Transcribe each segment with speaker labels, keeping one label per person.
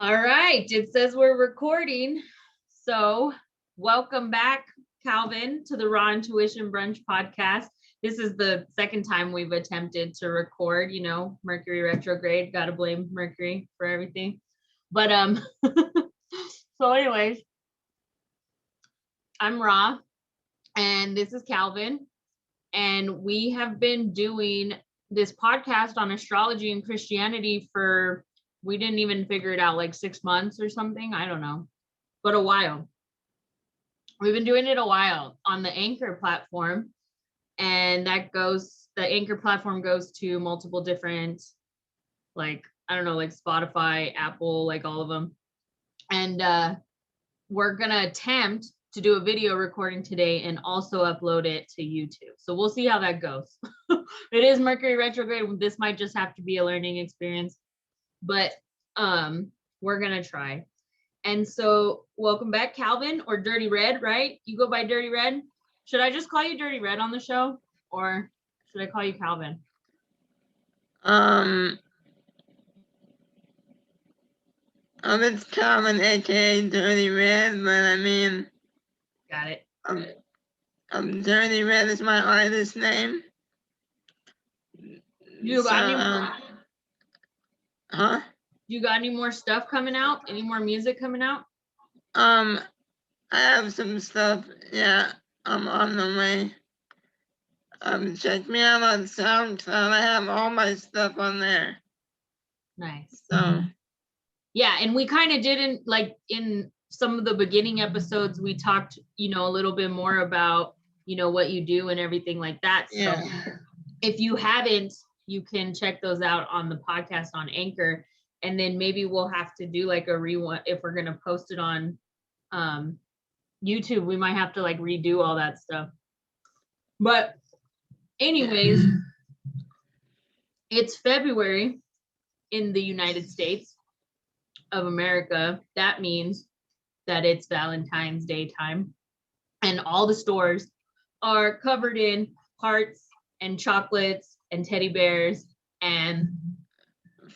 Speaker 1: All right, it says we're recording. So, welcome back, Calvin, to the Raw Intuition Brunch podcast. This is the second time we've attempted to record, Mercury retrograde, got to blame Mercury for everything. But so anyways, I'm Ra and this is Calvin, and we have been doing this podcast on astrology and Christianity we didn't even figure it out, like 6 months or something. I don't know, but a while. We've been doing it a while on the Anchor platform, and the Anchor platform goes to multiple different, like Spotify, Apple, like all of them. And we're gonna attempt to do a video recording today and also upload it to YouTube. So we'll see how that goes. It is Mercury retrograde. This might just have to be a learning experience, but we're gonna try. And so welcome back, Calvin, or Dirty Red, right? You go by Dirty Red. Should I just call you Dirty Red on the show, or should I call you Calvin?
Speaker 2: It's Calvin, aka Dirty Red, but I mean,
Speaker 1: got it.
Speaker 2: Dirty Red is my artist name.
Speaker 1: You got any more?
Speaker 2: Huh?
Speaker 1: You got any more stuff coming out? Any more music coming out?
Speaker 2: I have some stuff. Yeah, I'm on the way. Check me out on SoundCloud. I have all my stuff on there.
Speaker 1: Nice.
Speaker 2: So.
Speaker 1: Yeah, and we kind of didn't, like, in some of the beginning episodes, we talked, a little bit more about, what you do and everything like that. So if you haven't, you can check those out on the podcast on Anchor. And then maybe we'll have to do like a rewind if we're going to post it on YouTube. We might have to like redo all that stuff. But anyways, it's February in the United States of America. That means that it's Valentine's Day time, and all the stores are covered in hearts and chocolates and teddy bears and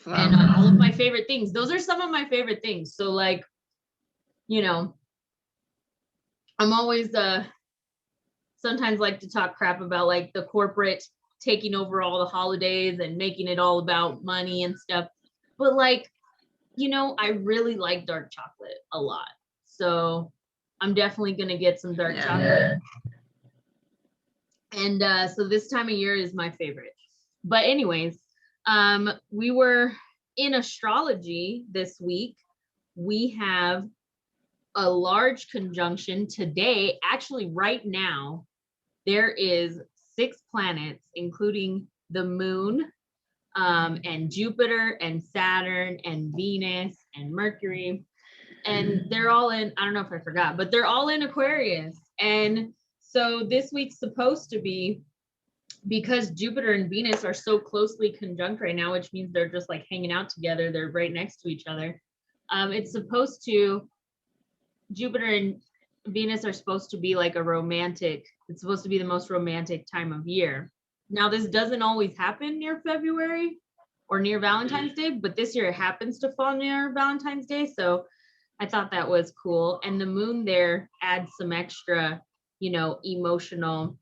Speaker 1: all of my favorite things. Those are some of my favorite things. So like, I'm always sometimes like to talk crap about like the corporate taking over all the holidays and making it all about money and stuff. But like, I really like dark chocolate a lot. So I'm definitely going to get some dark chocolate. And so this time of year is my favorite. But anyways, we were in astrology this week. We have a large conjunction today. Actually, right now, there is 6 planets, including the moon, and Jupiter and Saturn and Venus and Mercury. And they're all in, I don't know if I forgot, but they're all in Aquarius. And so this week's supposed to be, because Jupiter and Venus are so closely conjunct right now, which means they're just like hanging out together. They're right next to each other. Jupiter and Venus are supposed to be like it's supposed to be the most romantic time of year. Now, this doesn't always happen near February or near Valentine's Day, but this year it happens to fall near Valentine's Day. So I thought that was cool. And the moon there adds some extra, emotional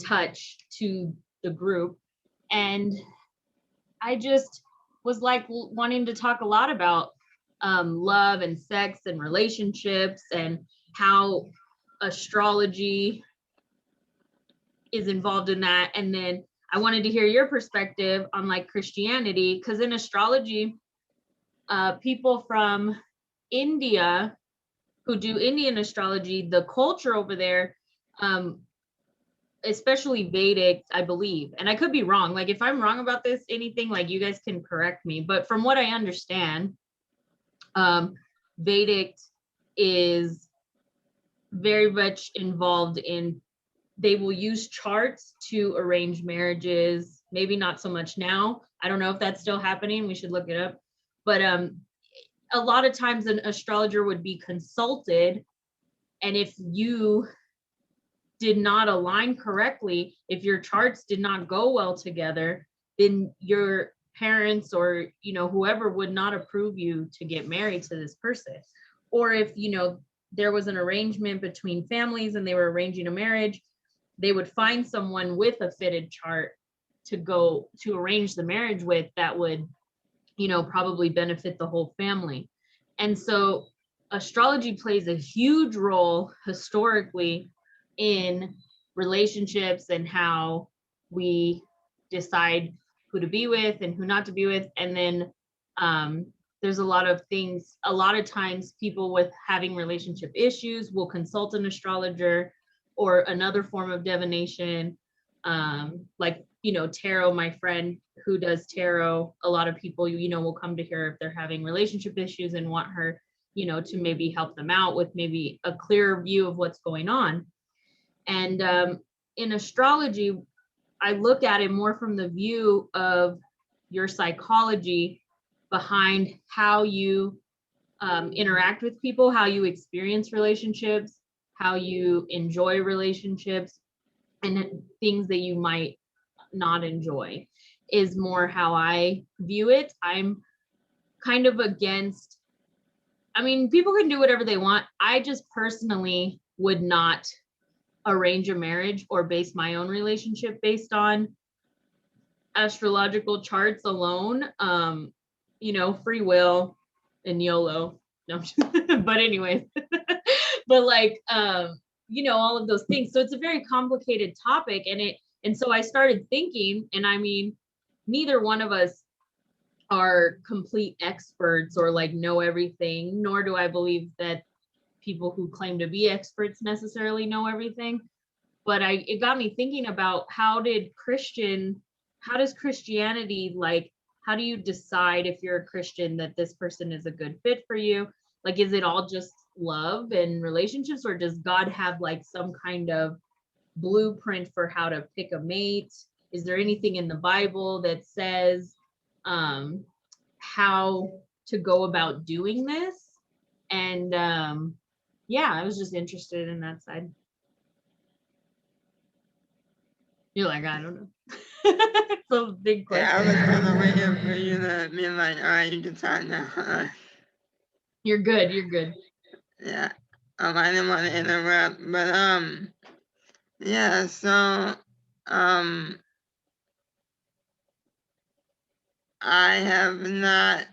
Speaker 1: touch to the group. And I just was like wanting to talk a lot about love and sex and relationships and how astrology is involved in that. And then I wanted to hear your perspective on like Christianity, because in astrology, people from India who do Indian astrology, the culture over there, especially Vedic, I believe, and I could be wrong. Like if I'm wrong about this, anything, like you guys can correct me. But from what I understand, Vedic is very much involved in, they will use charts to arrange marriages. Maybe not so much now. I don't know if that's still happening. We should look it up. But a lot of times an astrologer would be consulted, and if you did not align correctly, if your charts did not go well together, then your parents or, whoever would not approve you to get married to this person. Or if, there was an arrangement between families and they were arranging a marriage, they would find someone with a fitted chart to go to arrange the marriage with that would, probably benefit the whole family. And so astrology plays a huge role historically in relationships and how we decide who to be with and who not to be with. And then there's a lot of things, a lot of times people with having relationship issues will consult an astrologer or another form of divination, like, tarot. My friend who does tarot, a lot of people, will come to her if they're having relationship issues and want her, to maybe help them out with maybe a clearer view of what's going on. And in astrology, I look at it more from the view of your psychology behind how you interact with people, how you experience relationships, how you enjoy relationships, and things that you might not enjoy is more how I view it. I'm kind of against, people can do whatever they want. I just personally would not arrange a marriage or base my own relationship based on astrological charts alone. Free will and YOLO. No, but anyways, but like, all of those things. So it's a very complicated topic, and so I started thinking, and neither one of us are complete experts or like know everything, nor do I believe that people who claim to be experts necessarily know everything. But it got me thinking about how does Christianity, like, how do you decide if you're a Christian that this person is a good fit for you? Like, is it all just love and relationships, or does God have like some kind of blueprint for how to pick a mate? Is there anything in the Bible that says how to go about doing this? And yeah, I was just interested in that side. You're like, I don't know. It's a big question.
Speaker 2: Yeah, I was kind of waiting for you to be like, all right, you can talk now.
Speaker 1: You're good. You're good.
Speaker 2: Yeah, I didn't want to interrupt, but yeah. So I have not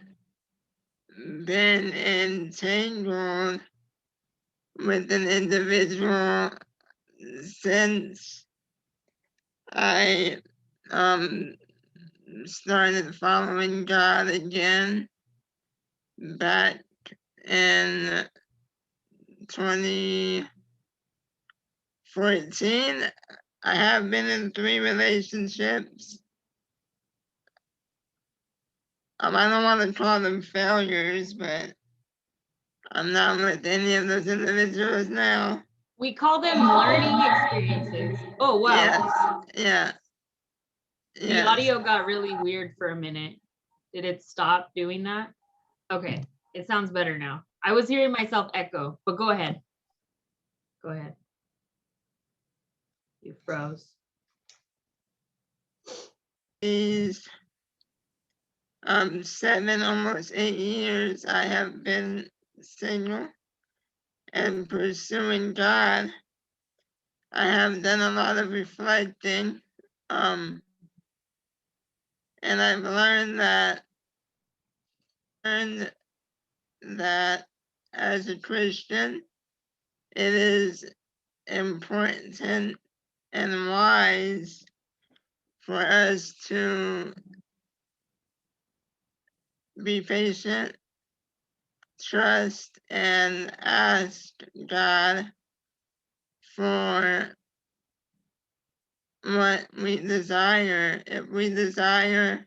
Speaker 2: been entangled with an individual since I started following God again back in 2014. I have been in 3 relationships. I don't want to call them failures, but I'm not with any of those individuals now.
Speaker 1: We call them learning experiences. Oh, wow.
Speaker 2: Yes.
Speaker 1: The audio got really weird for a minute. Did it stop doing that? Okay. It sounds better now. I was hearing myself echo, but go ahead. Go ahead. You froze.
Speaker 2: These 7, almost 8 years, I have been single and pursuing God. I have done a lot of reflecting, and I've learned that as a Christian, it is important and wise for us to be patient, trust, and ask God for what we desire. If we desire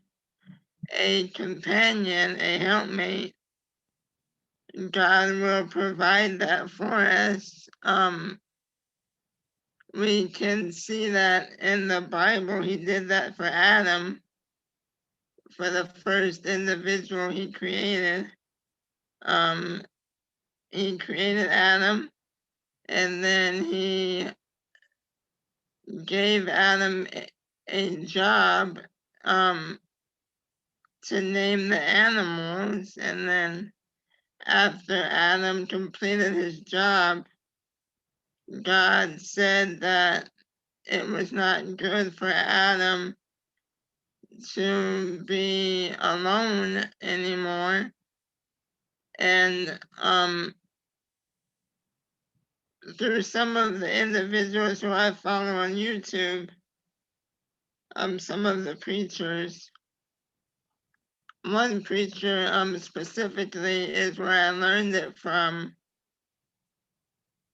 Speaker 2: a companion, a helpmate, God will provide that for us. We can see that in the Bible. He did that for Adam, for the first individual he created. He created Adam, and then he gave Adam a job to name the animals, and then after Adam completed his job, God said that it was not good for Adam to be alone anymore. And through some of the individuals who I follow on YouTube, some of the preachers, one preacher specifically is where I learned it from.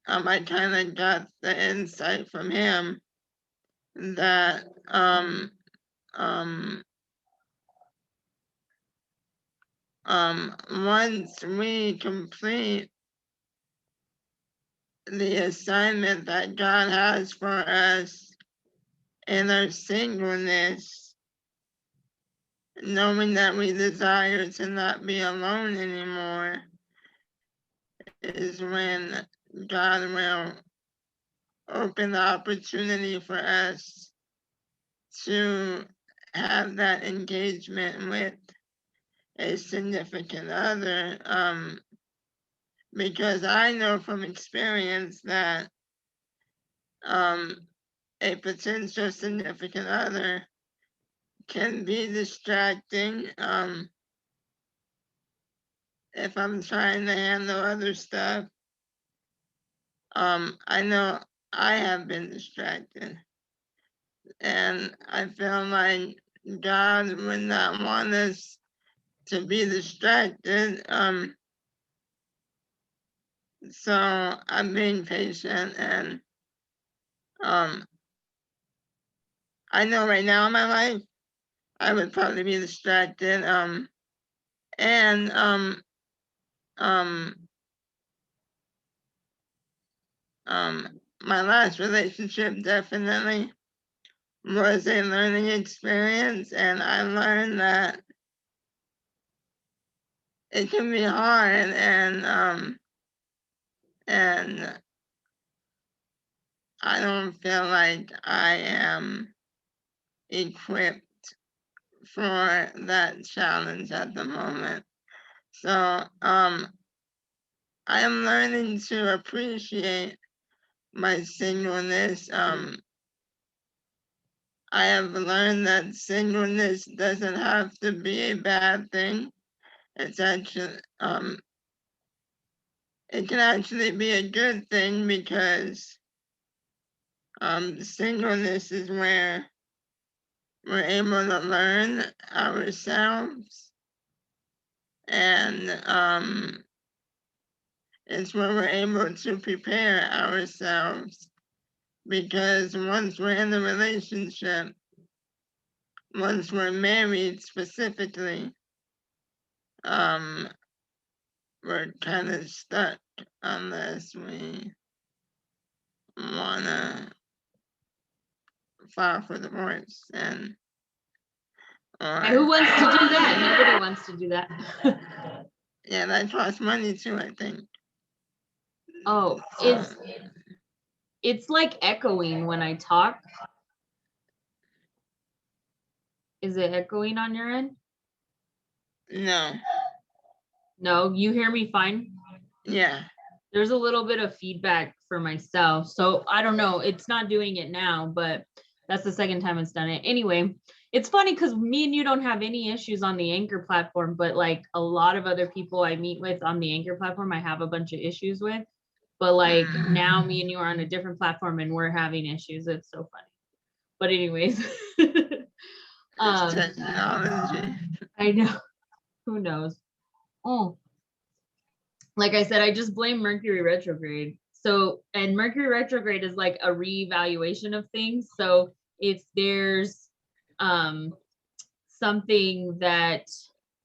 Speaker 2: I kind of got the insight from him that once we complete the assignment that God has for us in our singleness, knowing that we desire to not be alone anymore, is when God will open the opportunity for us to have that engagement with a significant other, because I know from experience that a potential significant other can be distracting if I'm trying to handle other stuff. I know I have been distracted, and I feel like God would not want us to be distracted. So I'm being patient, and I know right now in my life I would probably be distracted. And my last relationship definitely was a learning experience, and I learned that it can be hard, and I don't feel like I am equipped for that challenge at the moment. So I am learning to appreciate my singleness. I have learned that singleness doesn't have to be a bad thing. It's actually it can actually be a good thing, because singleness is where we're able to learn ourselves, and it's where we're able to prepare ourselves, because once we're in a relationship, once we're married specifically, we're kind of stuck unless we wanna file for divorce, and
Speaker 1: Who wants to do that? Nobody wants to do that.
Speaker 2: yeah, that costs money too, I think.
Speaker 1: Oh, it's like echoing when I talk. Is it echoing on your end?
Speaker 2: No.
Speaker 1: No, you hear me fine?
Speaker 2: Yeah.
Speaker 1: There's a little bit of feedback for myself. So I don't know. It's not doing it now, but that's the second time it's done it. Anyway, it's funny because me and you don't have any issues on the Anchor platform, but like a lot of other people I meet with on the Anchor platform, I have a bunch of issues with. But like now me and you are on a different platform and we're having issues. It's so funny. But anyways.
Speaker 2: Technology.
Speaker 1: I know. Who knows? Oh, like I said, I just blame Mercury retrograde. So, and Mercury retrograde is like a reevaluation of things. So if there's something that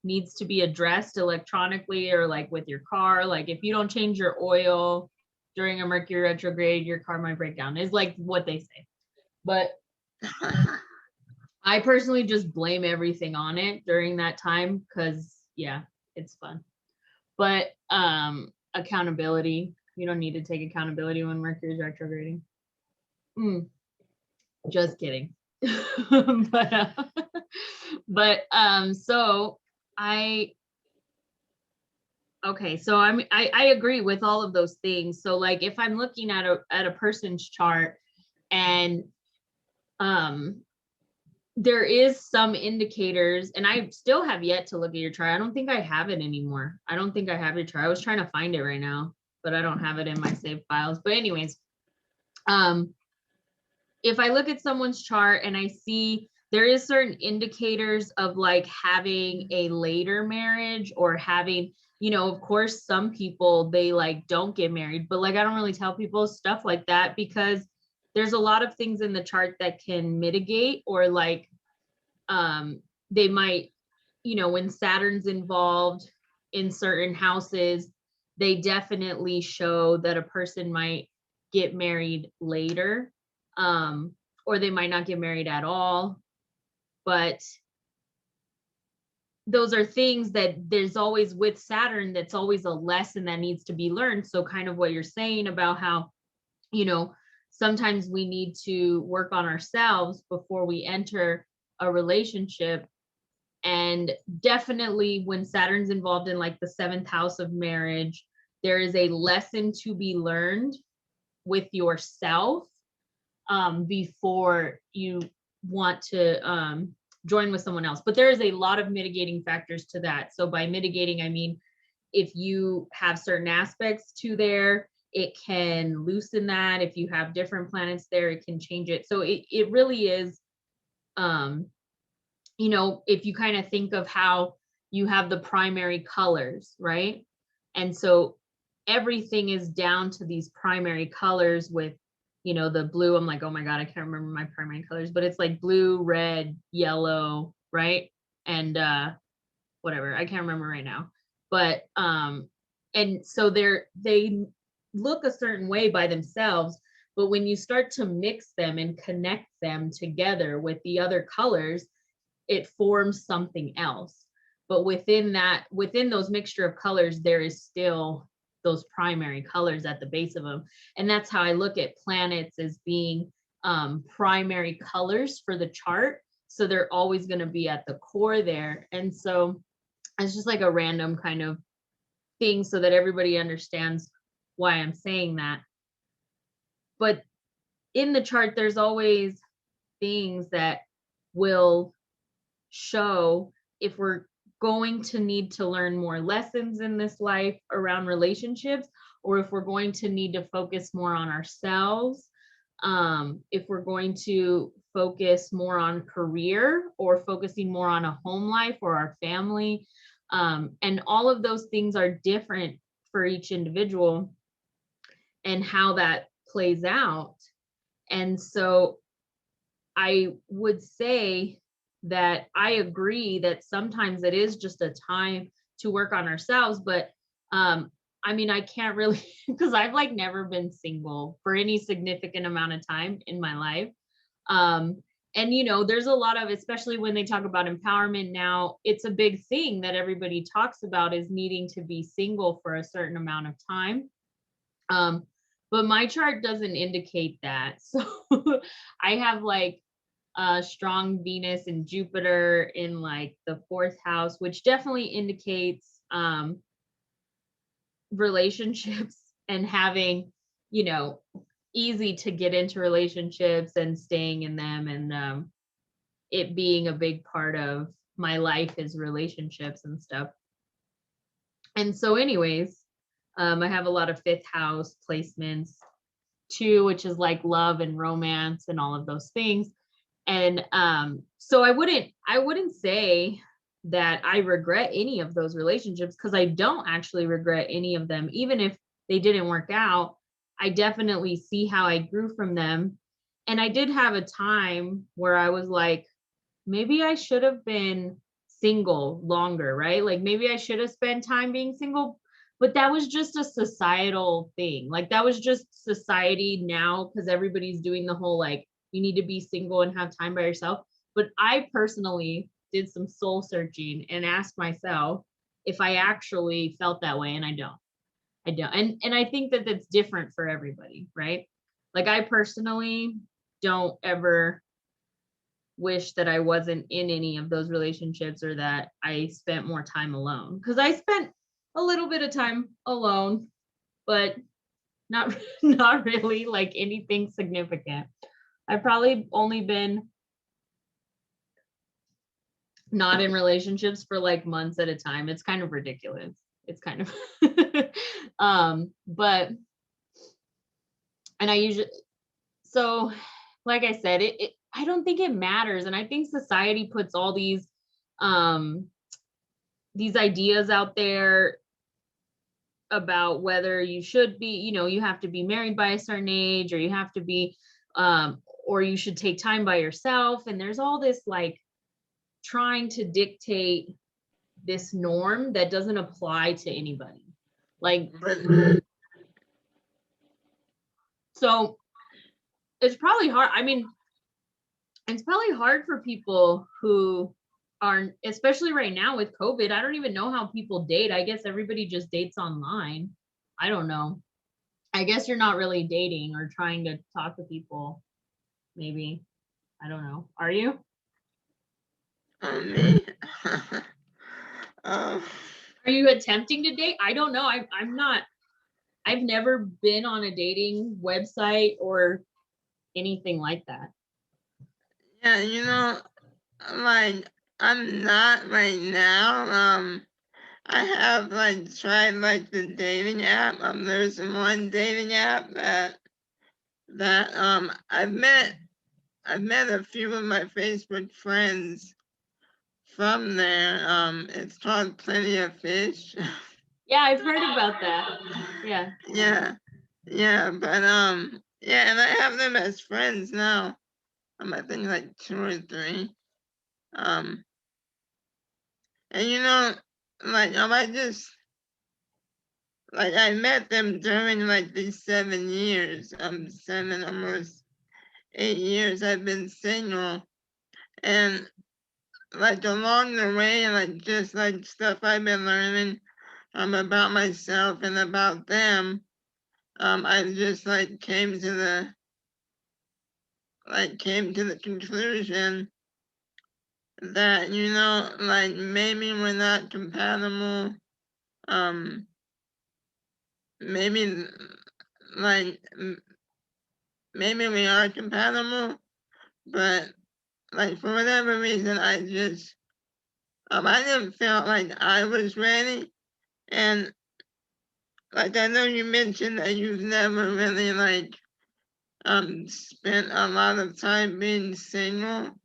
Speaker 1: needs to be addressed electronically or like with your car, like if you don't change your oil during a Mercury retrograde, your car might break down, is like what they say. But I personally just blame everything on it during that time because yeah, it's fun. But accountability, you don't need to take accountability when Mercury's retrograding. Just kidding. but so I agree with all of those things. So like if I'm looking at a person's chart and there is some indicators, and I still have yet to look at your chart. I don't think I have it anymore. I don't think I have your chart. I was trying to find it right now, but I don't have it in my saved files. But anyways, if I look at someone's chart and I see there is certain indicators of like having a later marriage or having, of course, some people, they like don't get married, but like, I don't really tell people stuff like that because there's a lot of things in the chart that can mitigate or like, they might, when Saturn's involved in certain houses, they definitely show that a person might get married later, or they might not get married at all. But those are things that there's always with Saturn, that's always a lesson that needs to be learned. So kind of what you're saying about how, sometimes we need to work on ourselves before we enter a relationship. And definitely when Saturn's involved in like the 7th house of marriage, there is a lesson to be learned with yourself before you want to join with someone else. But there is a lot of mitigating factors to that. So by mitigating, I mean, if you have certain aspects to there, it can loosen that. If you have different planets there, it can change it. So it really is, if you kind of think of how you have the primary colors, right? And so everything is down to these primary colors with, the blue. I'm like, oh my God, I can't remember my primary colors, but it's like blue, red, yellow, right? And whatever, I can't remember right now. But and so they look a certain way by themselves, but when you start to mix them and connect them together with the other colors, it forms something else. But within those mixture of colors, there is still those primary colors at the base of them. And that's how I look at planets, as being primary colors for the chart. So they're always going to be at the core there. And so it's just like a random kind of thing so that everybody understands why I'm saying that. But in the chart, there's always things that will show if we're going to need to learn more lessons in this life around relationships, or if we're going to need to focus more on ourselves, if we're going to focus more on career or focusing more on a home life or our family. And all of those things are different for each individual and how that plays out. And so I would say that I agree that sometimes it is just a time to work on ourselves. But I mean, I can't really, because I've like never been single for any significant amount of time in my life. And there's a lot of, especially when they talk about empowerment now, it's a big thing that everybody talks about, is needing to be single for a certain amount of time. But my chart doesn't indicate that. So I have like strong Venus and Jupiter in like the 4th house, which definitely indicates relationships and having, easy to get into relationships and staying in them, and it being a big part of my life is relationships and stuff. And so anyways, I have a lot of 5th house placements too, which is like love and romance and all of those things. And so I wouldn't say that I regret any of those relationships, because I don't actually regret any of them. Even if they didn't work out, I definitely see how I grew from them. And I did have a time where I was like, maybe I should have been single longer, right? Like maybe I should have spent time being single, but that was just a societal thing. Like that was just society now, because everybody's doing the whole like, you need to be single and have time by yourself. But I personally did some soul searching and asked myself if I actually felt that way, and I don't. And I think that that's different for everybody, right? Like I personally don't ever wish that I wasn't in any of those relationships, or that I spent more time alone, because I spent a little bit of time alone, but not not really like anything significant. I've probably only been not in relationships for like months at a time. It's kind of ridiculous. It's kind of but and I usually, so like I said, it I don't think it matters. And I think society puts all these ideas out there about whether you should be, you have to be married by a certain age, or you have to be or you should take time by yourself. And there's all this like trying to dictate this norm that doesn't apply to anybody. Like, so it's probably hard. I mean, it's probably hard for people who are, especially right now with COVID. I don't even know how people date. I guess everybody just dates online. I don't know. I guess you're not really dating or trying to talk to people. Maybe. I don't know. Are you?
Speaker 2: Me?
Speaker 1: Are you attempting to date? I don't know. I'm not. I've never been on a dating website or anything like that.
Speaker 2: Yeah, like I'm not right now. I have like tried like the dating app. There's one dating app that I've met a few of my Facebook friends from there. It's called Plenty of Fish.
Speaker 1: Yeah, I've heard about that. Yeah.
Speaker 2: Yeah, but yeah, and I have them as friends now. I think like 2 or 3. Um, and like I met them during like these 7 years. 7, almost 8 years I've been single, and like along the way, like just like stuff I've been learning about myself and about them. I just like came to the conclusion that like maybe we're not compatible. Um, maybe like maybe we are compatible, but like for whatever reason, I didn't feel like I was ready. And like I know you mentioned that you've never really like spent a lot of time being single.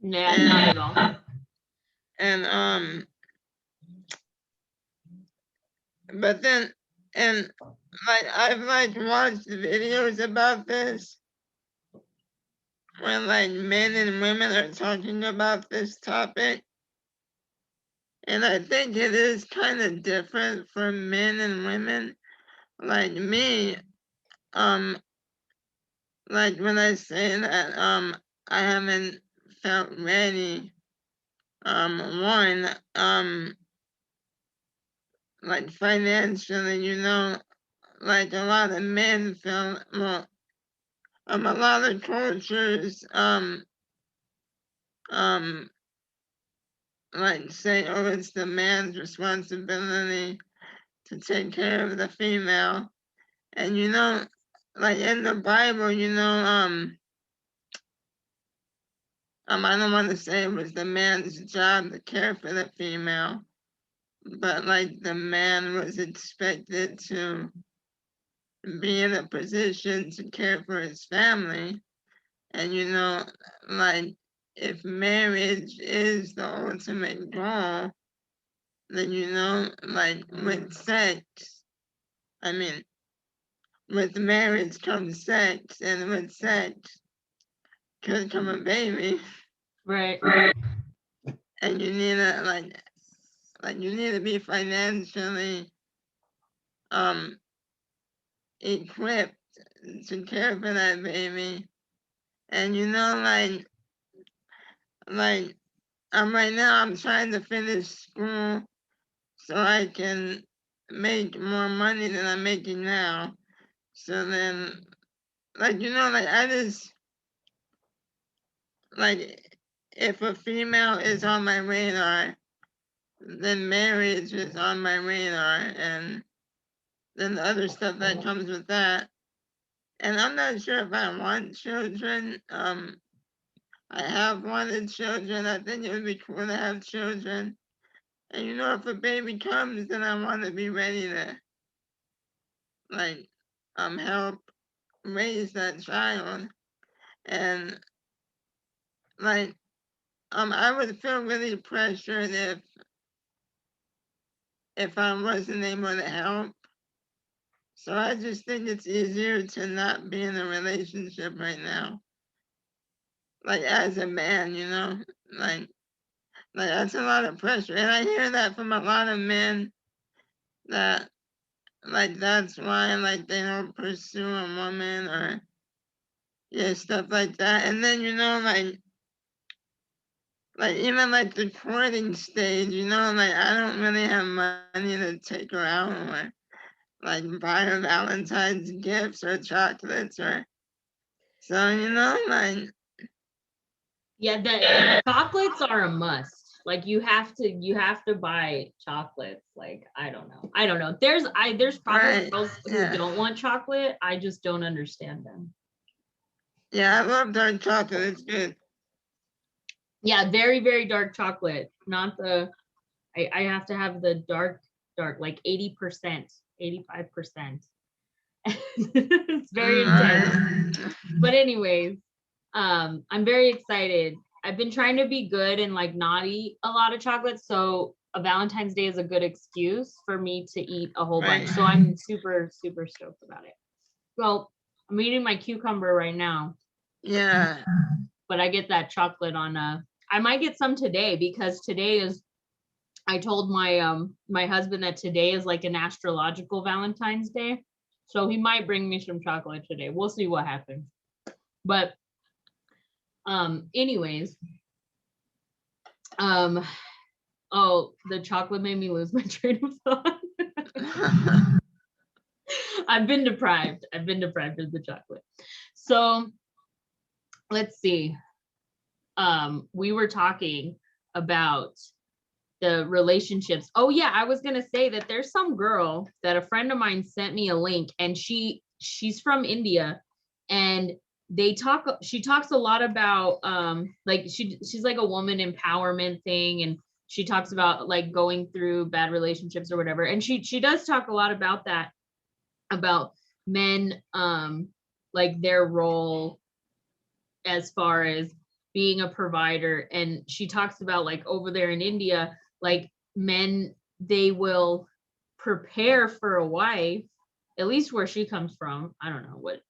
Speaker 1: Nah, not at all.
Speaker 2: And but then and like I've like watched videos about this when like men and women are talking about this topic. And I think it is kind of different for men and women. Like me, um, like when I say that I haven't felt ready, one, like financially, like a lot of men feel, well, a lot of cultures um like say, oh, it's the man's responsibility to take care of the female. And like in the Bible, I don't want to say it was the man's job to care for the female, but like the man was expected to be in a position to care for his family. And like if marriage is the ultimate goal, then like with sex, I mean, with marriage comes sex, and with sex could come a baby.
Speaker 1: Right.
Speaker 2: And you need to like you need to be financially um equipped to care for that baby. And like right now I'm trying to finish school so I can make more money than I'm making now. So then like like I just like if a female is on my radar, then marriage is on my radar, and then the other stuff that comes with that. And I'm not sure if I want children. I have wanted children. I think it would be cool to have children. And if a baby comes, then I want to be ready to like help raise that child. And like I would feel really pressured if I wasn't able to help. So I just think it's easier to not be in a relationship right now. Like as a man, like that's a lot of pressure. And I hear that from a lot of men that like that's why like they don't pursue a woman or yeah, stuff like that. And then like even like the courting stage, like I don't really have money to take her out or like buy her Valentine's gifts or chocolates or so like
Speaker 1: Yeah, the chocolates are a must. Like you have to buy chocolates. Like I don't know. There's probably
Speaker 2: right,
Speaker 1: girls who
Speaker 2: yeah,
Speaker 1: don't want chocolate. I just don't understand them.
Speaker 2: yeah, I love dark chocolate. It's good.
Speaker 1: Yeah, very, very dark chocolate. Not the I have to have the dark, like 80%, 85%. It's very intense.
Speaker 2: Right.
Speaker 1: But anyways, I'm very excited. I've been trying to be good and like not eat a lot of chocolate. So a Valentine's Day is a good excuse for me to eat a whole bunch.
Speaker 2: Right.
Speaker 1: So I'm super, super stoked about it. Well, I'm eating my cucumber right now,
Speaker 2: Yeah.
Speaker 1: but I get that chocolate on I might get some today because today is I told my husband that today is like an astrological Valentine's Day. So he might bring me some chocolate today. We'll see what happens. But anyways, oh, the chocolate made me lose my train of thought. I've been deprived of the chocolate. So let's see. We were talking about the relationships. Oh yeah, I was gonna say that there's some girl that a friend of mine sent me a link, and she's from India, and she talks a lot about like she's like a woman empowerment thing, and she talks about like going through bad relationships or whatever, and she does talk a lot about that, about men like their role as far as being a provider. And she talks about like over there in India, like men, they will prepare for a wife, at least where she comes from. I don't know what,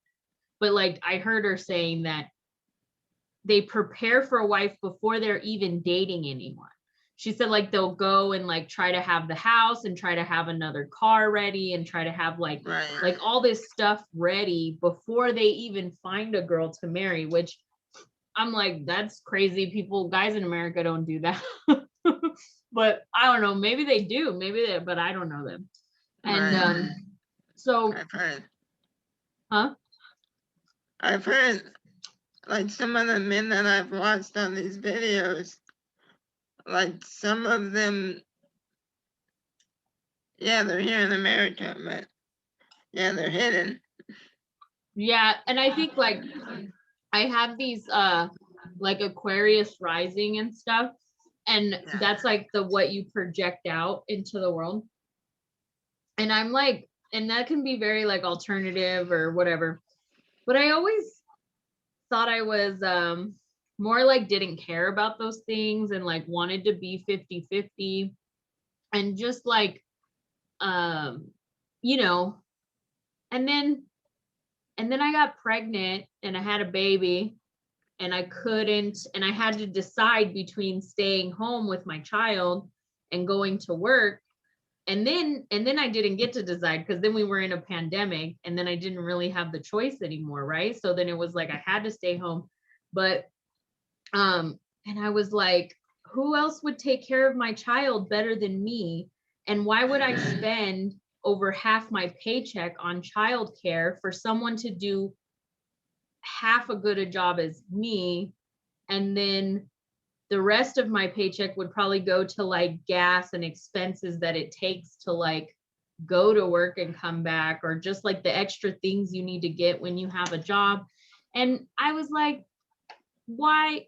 Speaker 1: but like I heard her saying that they prepare for a wife before they're even dating anyone. She said like they'll go and like try to have the house and try to have another car ready and try to have like
Speaker 2: right.
Speaker 1: all this stuff ready before they even find a girl to marry, which I'm like, that's crazy. Guys in America don't do that. But I don't know, maybe they do, but I don't know them. And
Speaker 2: Right.
Speaker 1: so
Speaker 2: I've heard.
Speaker 1: huh?
Speaker 2: I've heard like some of the men that I've watched on these videos, like some of them, yeah, they're here in America, but yeah, they're hidden.
Speaker 1: Yeah, and I think like I have these like Aquarius rising and stuff, and
Speaker 2: Yeah.
Speaker 1: that's like the what you project out into the world. And I'm like, and that can be very like alternative or whatever. But I always thought I was more like didn't care about those things and like wanted to be 50-50 and just like um you know, and then I got pregnant and I had a baby, and I had to decide between staying home with my child and going to work. And then I didn't get to decide because then we were in a pandemic, and then I didn't really have the choice anymore, right? So then it was like I had to stay home. But and I was like, who else would take care of my child better than me? And why would I spend over half my paycheck on childcare for someone to do half a good a job as me, and then the rest of my paycheck would probably go to like gas and expenses that it takes to like go to work and come back, or just like the extra things you need to get when you have a job. And I was like, why?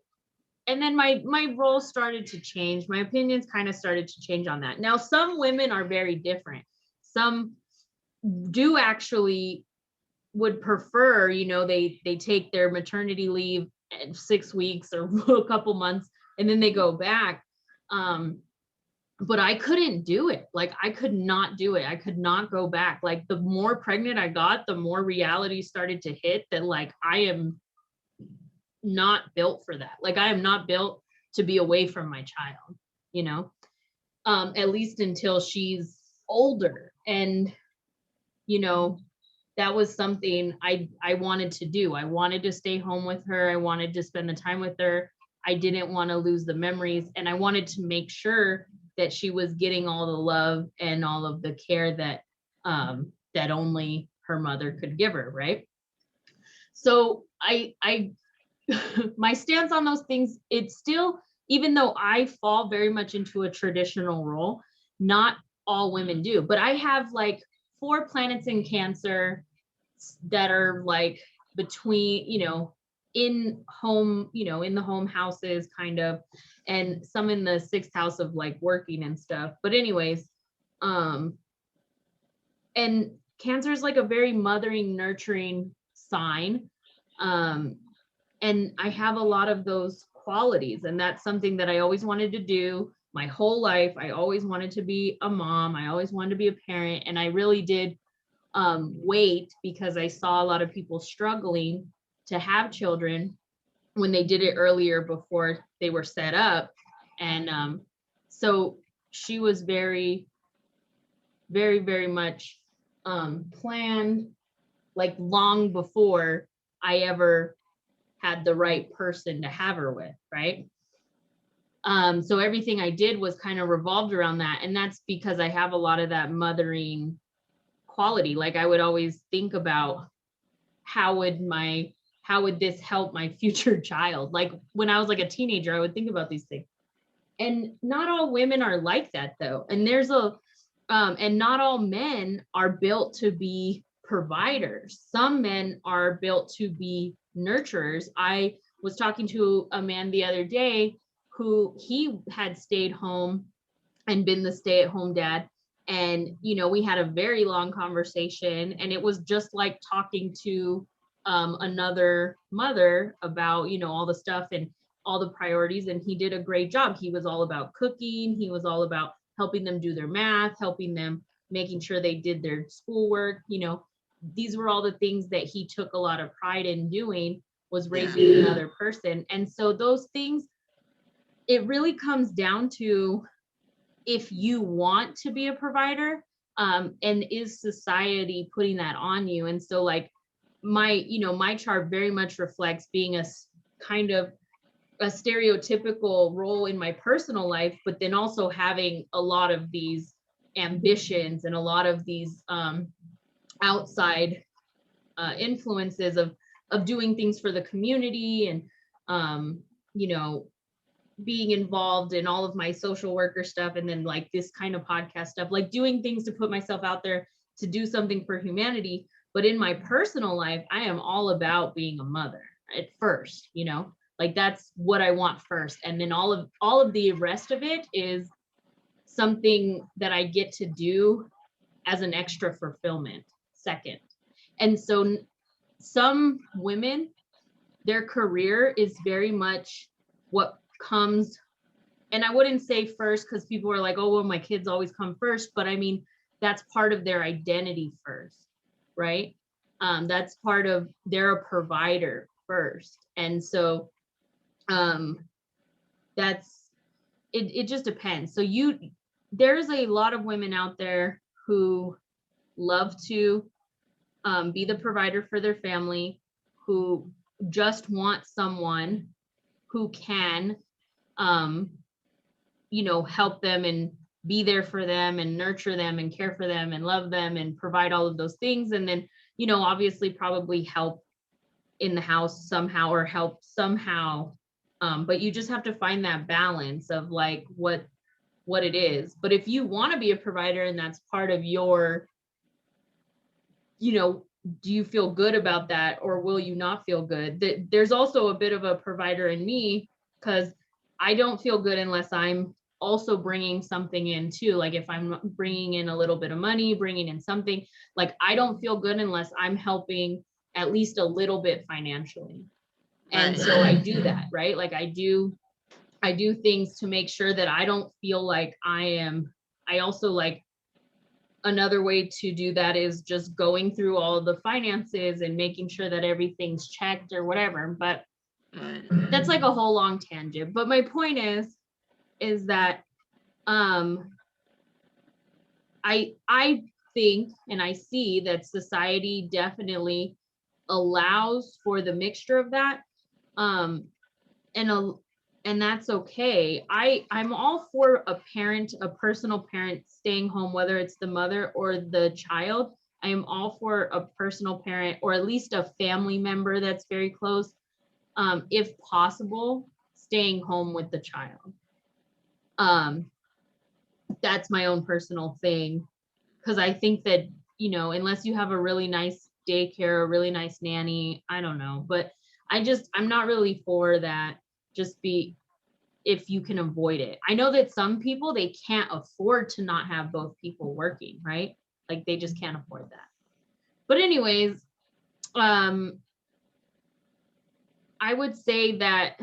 Speaker 1: And then my role started to change. My opinions kind of started to change on that. Now, some women are very different. Some do actually would prefer, you know, they take their maternity leave at 6 weeks or a couple months and then they go back. But I couldn't do it. Like, I could not do it. I could not go back. Like, the more pregnant I got, the more reality started to hit that like I am not built for that. Like, I am not built to be away from my child, you know, at least until she's older. And, you know, that was something I wanted to do. I wanted to stay home with her. I wanted to spend the time with her. I didn't want to lose the memories. And I wanted to make sure that she was getting all the love and all of the care that that only her mother could give her, right? So I my stance on those things, it's still, even though I fall very much into a traditional role, not all women do. But I have like 4 planets in Cancer that are like between, you know, in home, you know, in the home houses kind of, and some in the 6th house of like working and stuff. But anyways, and Cancer is like a very mothering, nurturing sign. And I have a lot of those qualities, and that's something that I always wanted to do my whole life. I always wanted to be a mom. I always wanted to be a parent. And I really did wait, because I saw a lot of people struggling to have children when they did it earlier before they were set up. And so she was very, very, very much planned, like long before I ever had the right person to have her with, right? So everything I did was kind of revolved around that. And that's because I have a lot of that mothering quality. Like, I would always think about how would this help my future child? Like, when I was like a teenager, I would think about these things. And not all women are like that though. And and not all men are built to be providers. Some men are built to be nurturers. I was talking to a man the other day who he had stayed home and been the stay-at-home dad. And, you know, we had a very long conversation, and it was just like talking to another mother about, you know, all the stuff and all the priorities. And he did a great job. He was all about cooking. He was all about helping them do their math, helping them, making sure they did their schoolwork. You know, these were all the things that he took a lot of pride in doing, was raising another person. And so those things, it really comes down to if you want to be a provider, and is society putting that on you. And so like my chart very much reflects being a kind of a stereotypical role in my personal life, but then also having a lot of these ambitions and a lot of these outside influences of doing things for the community, and you know, being involved in all of my social worker stuff, and then like this kind of podcast stuff, like doing things to put myself out there to do something for humanity. But in my personal life, I am all about being a mother at first, you know, like that's what I want first. And then all of the rest of it is something that I get to do as an extra fulfillment second. And so some women, their career is very much what comes, and I wouldn't say first, because people are like, oh, well, my kids always come first, but I mean, that's part of their identity first, right? That's part of, they're a provider first. And so that's, it just depends. So there's a lot of women out there who love to be the provider for their family, who just want someone who can you know, help them and be there for them and nurture them and care for them and love them and provide all of those things. And then, you know, obviously probably help in the house somehow, or help somehow But you just have to find that balance of like what it is. But if you want to be a provider and that's part of your, you know, do you feel good about that or will you not feel good? There's also a bit of a provider in me because I don't feel good unless I'm also bringing something in too. Like if I'm bringing in a little bit of money, bringing in something, like I don't feel good unless I'm helping at least a little bit financially. And so I do that, right? Like I do things to make sure that I don't feel like I also like, another way to do that is just going through all of the finances and making sure that everything's checked or whatever. But that's like a whole long tangent. But my point is that I think and I see that society definitely allows for the mixture of that. And that's okay. I'm all for a personal parent staying home, whether it's the mother or the child. I am all for a personal parent or at least a family member that's very close, if possible, staying home with the child. That's my own personal thing, because I think that, you know, unless you have a really nice daycare, a really nice nanny, I don't know, but I'm not really for that. Just be, if you can avoid it. I know that some people, they can't afford to not have both people working, right? Like they just can't afford that. But anyways, I would say that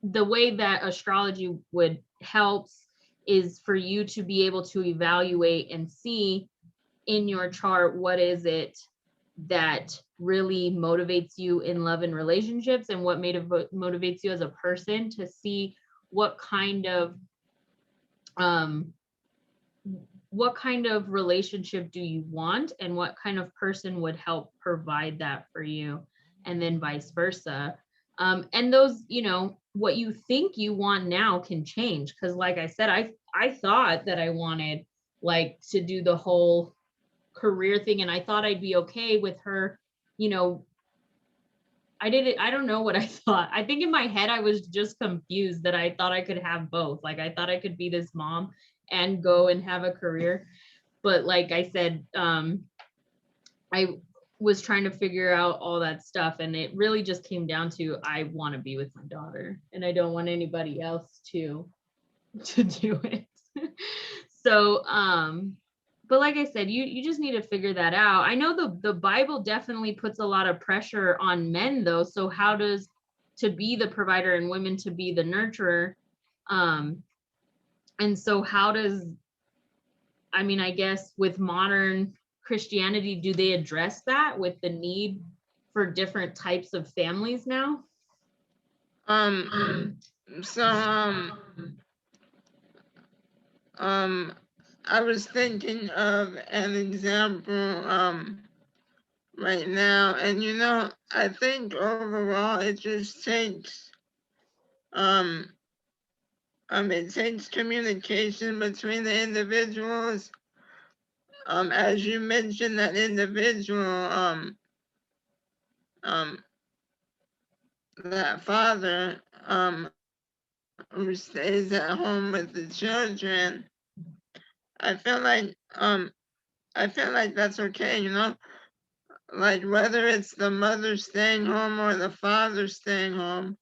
Speaker 1: the way that astrology would helps is for you to be able to evaluate and see in your chart what is it that really motivates you in love and relationships, and what motivates you as a person, to see what kind of relationship do you want and what kind of person would help provide that for you, and then vice versa. And those, you know, what you think you want now can change, because like I said, I thought that I wanted like to do the whole career thing, and I thought I'd be okay with her, you know. I don't know what I thought. I think in my head I was just confused that I thought I could have both. Like I thought I could be this mom and go and have a career. But like I said, I was trying to figure out all that stuff, and it really just came down to I want to be with my daughter and I don't want anybody else to do it. So but like I said, you just need to figure that out. I know the Bible definitely puts a lot of pressure on men though. So how does to be the provider and women to be the nurturer? And so how does, I mean, I guess with modern Christianity, do they address that with the need for different types of families now?
Speaker 2: So I was thinking of an example right now, and you know, I think overall it just takes it takes communication between the individuals. As you mentioned, that individual, that father, who stays at home with the children. I feel like, that's okay, you know, like whether it's the mother staying home or the father staying home,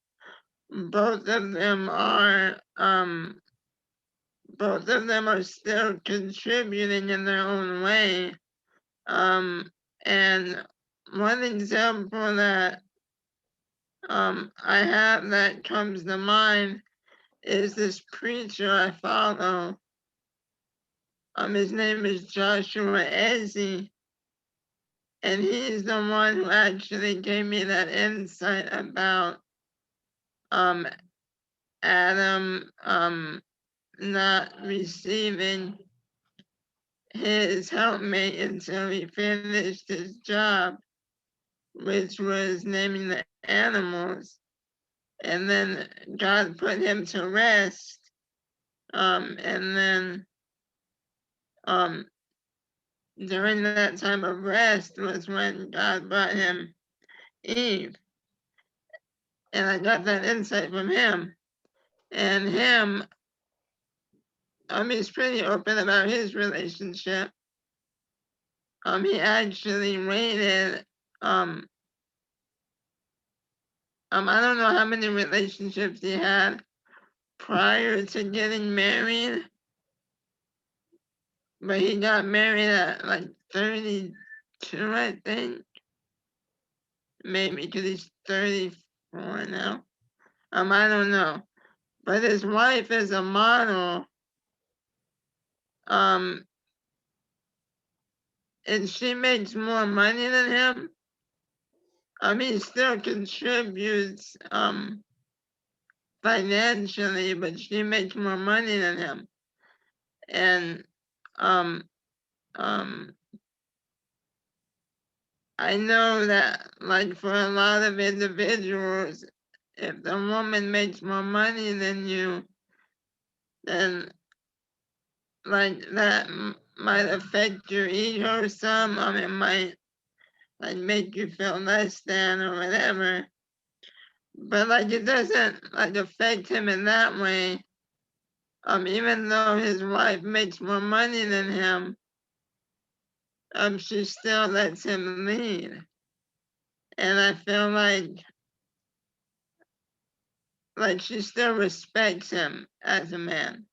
Speaker 2: both of them are, still contributing in their own way. And one example that I have that comes to mind is this preacher I follow. His name is Joshua Ezzy, and he's the one who actually gave me that insight about Adam not receiving his helpmate until he finished his job, which was naming the animals. And then God put him to rest. And then during that time of rest was when God brought him Eve. And I got that insight from him. And him, he's pretty open about his relationship. He actually waited, I don't know how many relationships he had prior to getting married, but he got married at like 32, I think. Maybe because he's 34 now. I don't know. But his wife is a model. Um, and she makes more money than him. He still contributes financially, but she makes more money than him. And um, um, I know that, like, for a lot of individuals, if the woman makes more money than you, then like that might affect your ego some. It might like make you feel less than or whatever. But like it doesn't like affect him in that way. Even though his wife makes more money than him, she still lets him lead. And I feel like she still respects him as a man,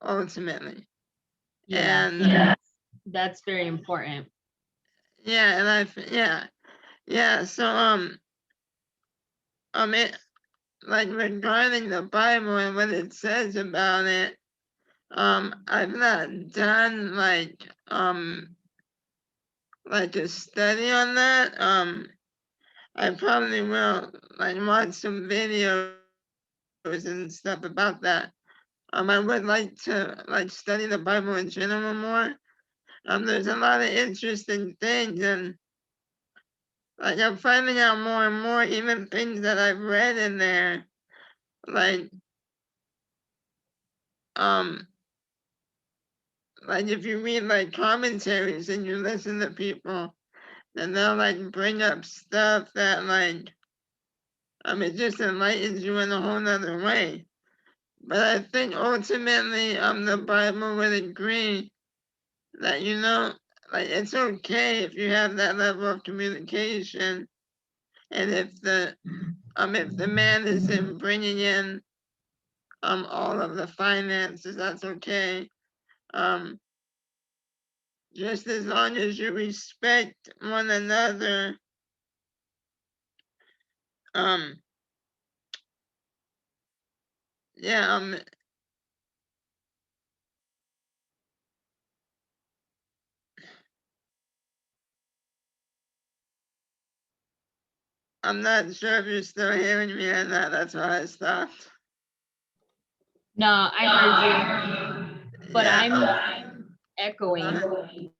Speaker 2: ultimately.
Speaker 1: Yeah,
Speaker 2: And
Speaker 1: that's very important.
Speaker 2: yeah, yeah. So it, like regarding the Bible and what it says about it, I've not done like a study on that. I probably will like watch some videos and stuff about that. I would like to like study the Bible in general more. There's a lot of interesting things, and like I'm finding out more and more, even things that I've read in there, like um like if you read like commentaries and you listen to people, then they'll like bring up stuff that like it just enlightens you in a whole nother way. But I think ultimately the Bible would agree that like it's okay if you have that level of communication, and if the man isn't bringing in all of the finances, that's okay. Um just as long as you respect one another. um yeah I'm not sure if you're still hearing me or not. That's why I stopped.
Speaker 1: No, I heard you, but
Speaker 2: Yeah.
Speaker 1: I'm echoing.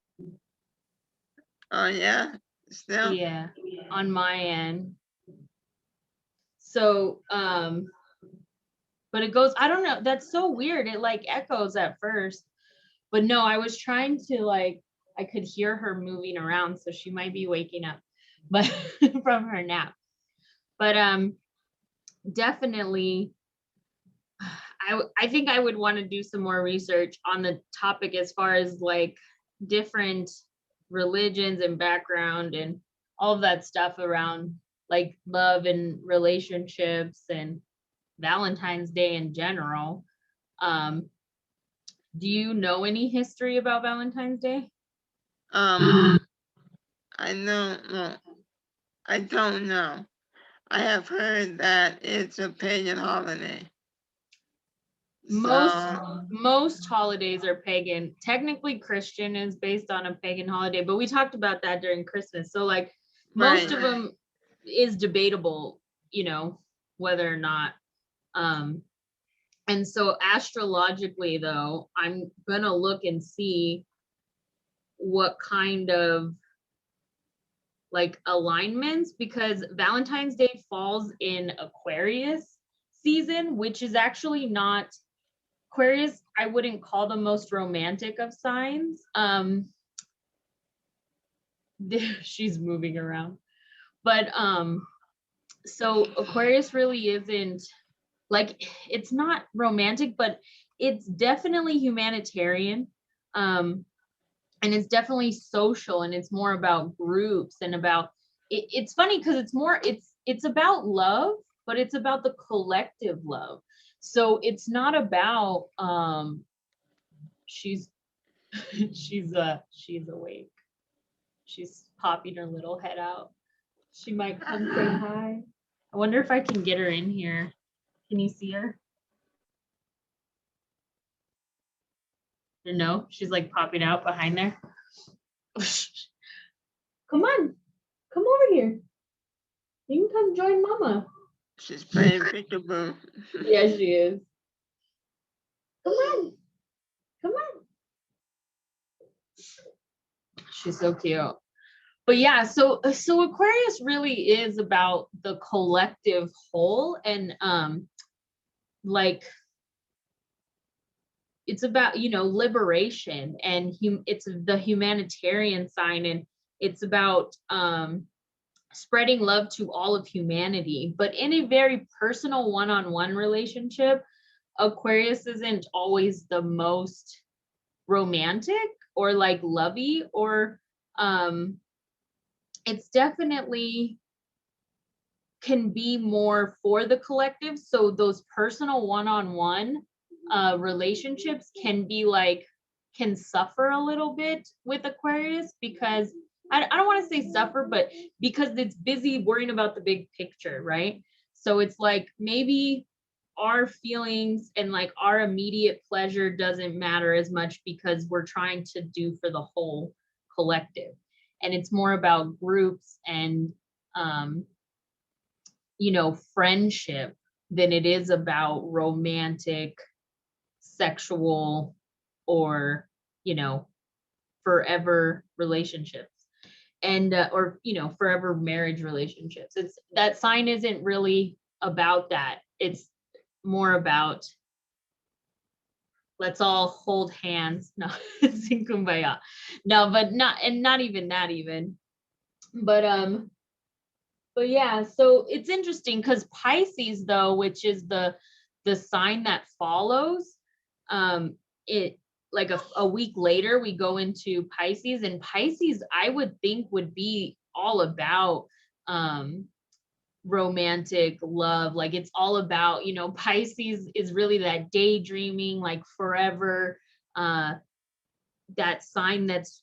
Speaker 2: Oh yeah. Still.
Speaker 1: Yeah, on my end. So, but it goes, I don't know, that's so weird. It like echoes at first. But no, I was trying to like, I could hear her moving around, so she might be waking up, but from her nap. But definitely, I think I would want to do some more research on the topic as far as like different religions and background and all of that stuff around like love and relationships and Valentine's Day in general. Um, do you know any history about Valentine's Day?
Speaker 2: Um. I know. Well, I don't know. I have heard that it's a pagan holiday.
Speaker 1: Most
Speaker 2: So.
Speaker 1: most holidays are pagan. Technically, Christian is based on a pagan holiday, but we talked about that during Christmas. So like most
Speaker 2: Right.
Speaker 1: of them is debatable, whether or not. And so astrologically though, I'm gonna look and see what kind of like alignments, because Valentine's Day falls in Aquarius season, which is actually not Aquarius. I wouldn't call the most romantic of signs. She's moving around, but So Aquarius really isn't like, it's not romantic, but it's definitely humanitarian. Um, and it's definitely social, and it's more about groups and about it's funny because it's about love, but it's about the collective love. So it's not about she's she's awake. She's popping her little head out. She might come say hi. I wonder if I can get her in here. Can you see her? No, she's like popping out behind there. Come on, come over here. You can come join mama.
Speaker 2: She's playing peekaboo.
Speaker 1: Yeah, she is. Come on, come on. She's so cute. But yeah, so Aquarius really is about the collective whole, and like it's about, liberation, and it's the humanitarian sign, and it's about spreading love to all of humanity, but in a very personal one-on-one relationship. Aquarius isn't always the most romantic or like lovey, or um it's definitely can be more for the collective. So those personal one-on-one relationships can be like, can suffer a little bit with Aquarius, because I don't want to say suffer, but because it's busy worrying about the big picture, right? So it's like maybe our feelings and like our immediate pleasure doesn't matter as much because we're trying to do for the whole collective. And it's more about groups and um, friendship than it is about romantic, sexual, or, forever relationships, and or forever marriage relationships. It's that sign isn't really about that. It's more about, let's all hold hands. No, sing kumbaya. No, but not even that even. But yeah, so it's interesting because Pisces, though, which is the sign that follows, it like a week later we go into Pisces, and Pisces I would think would be all about romantic love. Like it's all about, Pisces is really that daydreaming, like forever, uh that sign that's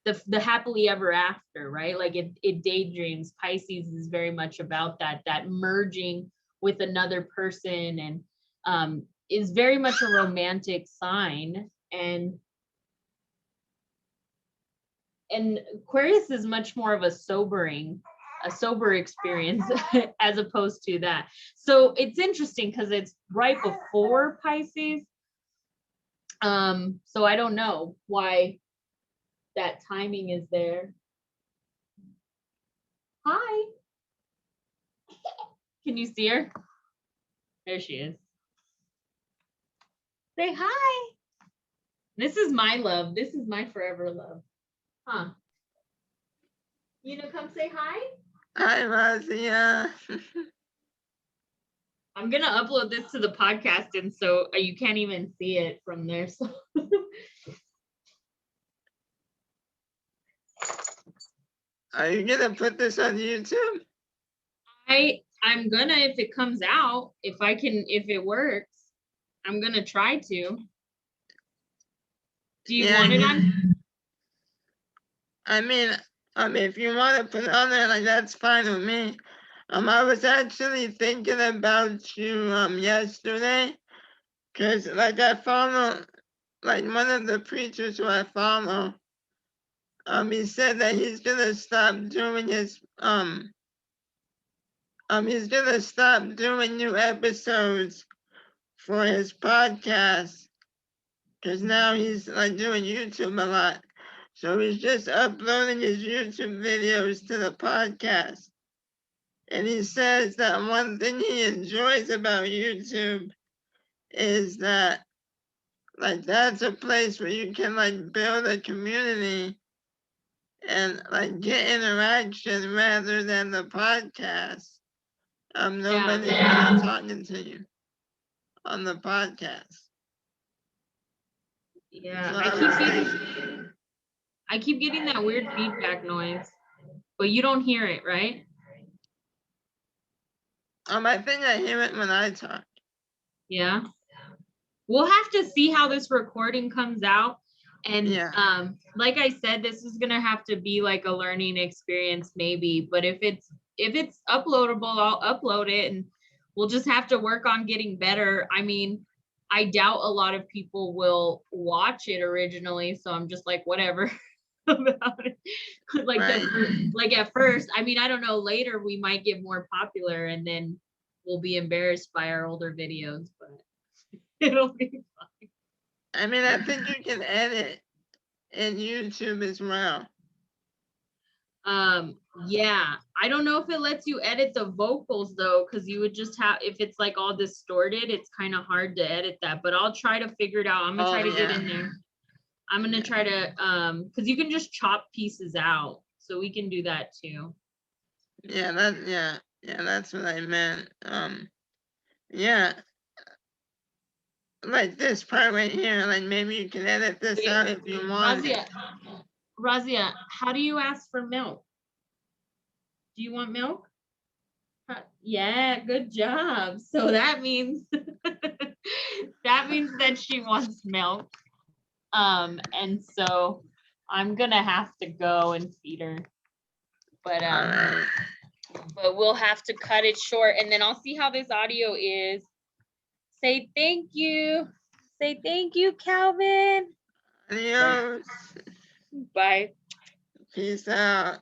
Speaker 1: the happily ever after, right? Like it daydreams. Pisces is very much about that merging with another person, and is very much a romantic sign. And Aquarius is much more of a sober experience as opposed to that. So it's interesting because it's right before Pisces. So I don't know why that timing is there. Hi. Can you see her? There she is. Say hi. This is my love. This is my forever love. Huh? You know, come say hi.
Speaker 2: Hi, Razia.
Speaker 1: I'm gonna upload this to the podcast, and so you can't even see it from there. So
Speaker 2: Are you gonna put this on YouTube?
Speaker 1: I'm gonna, if it comes out, if it works, I'm gonna try to. Do you want it on?
Speaker 2: I mean, if you want to put it on there, like that's fine with me. I was actually thinking about you yesterday, cause like I follow, like one of the preachers who I follow, he said that he's gonna stop doing he's gonna stop doing new episodes for his podcast, cause now he's like doing YouTube a lot. So he's just uploading his YouTube videos to the podcast. And he says that one thing he enjoys about YouTube is that like that's a place where you can like build a community and like get interaction rather than the podcast. Nobody's really talking to you on the podcast.
Speaker 1: Yeah,
Speaker 2: So
Speaker 1: I keep getting that weird feedback noise, but you don't hear it, right?
Speaker 2: I think I hear it when I talk.
Speaker 1: Yeah. We'll have to see how this recording comes out. And like I said, this is gonna have to be like a learning experience, maybe. But if it's uploadable, I'll upload it, and we'll just have to work on getting better. I mean, I doubt a lot of people will watch it originally, so I'm just like, whatever about it. Like at first, I mean, I don't know. Later, we might get more popular, and then we'll be embarrassed by our older videos, but it'll be fine.
Speaker 2: I mean, I think you can edit in YouTube as well.
Speaker 1: Yeah, I don't know if it lets you edit the vocals though, because you would just have, if it's like all distorted, it's kind of hard to edit that, but I'll try to figure it out. I'm gonna try to get in there. I'm gonna try to, because you can just chop pieces out, so we can do that too.
Speaker 2: Yeah, that's what I meant. Yeah, like this part right here, like maybe you can edit this out if you want.
Speaker 1: Razia, how do you ask for milk? Do you want milk? Yeah, good job. So that means that she wants milk. And so I'm gonna have to go and feed her. But but we'll have to cut it short, and then I'll see how this audio is. Say thank you. Say thank you, Calvin.
Speaker 2: Adios.
Speaker 1: Bye.
Speaker 2: Peace out.